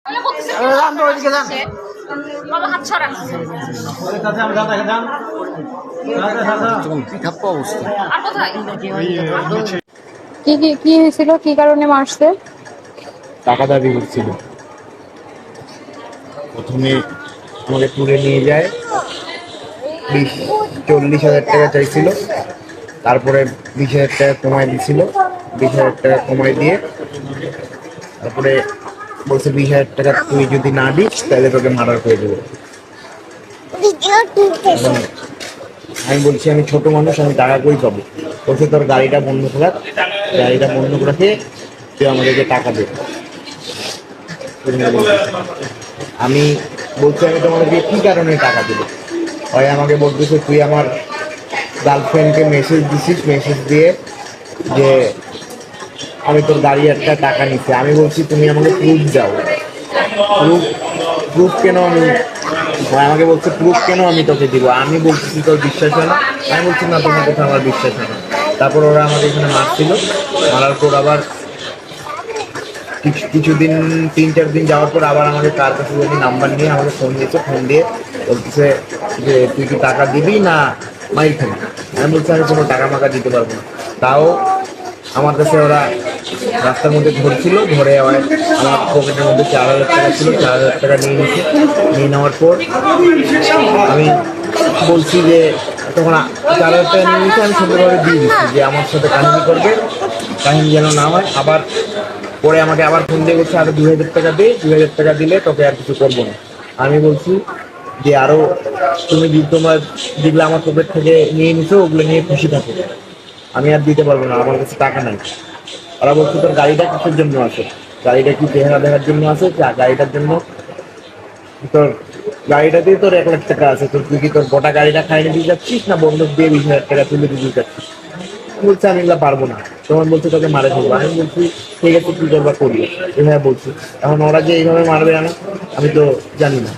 কি হয়েছিল? কি কারণে মারছে? টাকা দাবি করছিল। প্রথমে আমাকে তুলে নিয়ে যায়, 40,000 টাকা চাইছিল। তারপরে 20,000 টাকা কমায় দিছিল। 20,000 টাকা কমায় দিয়ে তারপরে বলছে 20,000 টাকা তুই যদি না দিস তাহলে তোকে মার্ডার করে দেবো। আমি বলছি আমি ছোট মানুষ, আমি টাকা কই পাবো? বলছে তোর গাড়িটা বন্ধ রাখ, গাড়িটা বন্ধ রাখে তুই আমাদেরকে টাকা দে। আমি বলছি আমি তোমাদেরকে কি কারণে টাকা দেবো? হয় আমাকে বলতেছে তুই আমার গার্লফ্রেন্ডকে মেসেজ দিছিস, মেসেজ দিয়ে যে আমি তোর গাড়ি একটা টাকা নিচ্ছি। আমি বলছি তুমি আমাকে প্রুফ দাও। প্রুফ কেন? আমাকে বলছে প্রুফ কেন আমি তোকে দিব? আমি বলছি তোর বিশ্বাস হয় না? আমি বলছি না, তোমার কথা আমার বিশ্বাস হয় না। তারপর ওরা আমাকে এখানে মারছিল। মারার পর আবার কিছুদিন 3-4 দিন যাওয়ার পর আবার আমাকে কার কাছে যদি নাম্বার নিয়ে আমাকে ফোন দিয়েছে। ফোন দিয়ে বলতেছে যে তুই কি টাকা দিবি না মাইর খাবি? আমি বলছি আমি কোনো টাকা মাকা দিতে পারবো না। তাও আমার কাছে ওরা রাস্তার মধ্যে ধরছিল, ধরে আমার পকেটের মধ্যে 4,000 টাকা ছিল, 4,000 টাকা নিয়ে নিচ্ছে। নিয়ে নেওয়ার পর আমি বলছি যে তখন 4,000 টাকা নিয়ে নিচ্ছে, আমি সুন্দরভাবে দিয়ে দিচ্ছি যে আমার সাথে কাহিনী করবে, কাহিনী যেন না হয়। আবার পরে আমাকে আবার ফোন দিয়ে বলছে আরো 2,000 টাকা দে, 2,000 টাকা দিলে তোকে আর কিছু করবো না। আমি বলছি যে আরো তুমি তোমার যেগুলো আমার পকেট থেকে নিয়ে নিছো ওগুলো নিয়ে খুশি থাকো, আমি আর দিতে পারবো না, আমার কাছে টাকা নাই। ওরা বলছে তোর গাড়িটা কিসের জন্য আছে? গাড়িটা কি চেহারা দেখার জন্য আছে? গাড়িটার জন্য তোর গাড়িটাতেই তোর 1,00,000 টাকা আছে, তোর তুই কি তোর গোটা গাড়িটা খাইয়ে দিয়ে যাচ্ছিস না বন্ধক দিয়ে 20,000 টাকা তুলে দিয়ে যাচ্ছিস? বলছে আমি এগুলো পারবো না। তোমার বলছে তোকে মারে ফেলবো। আমি বলছি ঠিক আছে তুই করবা করি, এভাবে বলছি। এখন ওরা যে এইভাবে মারবে আমি তো জানি না।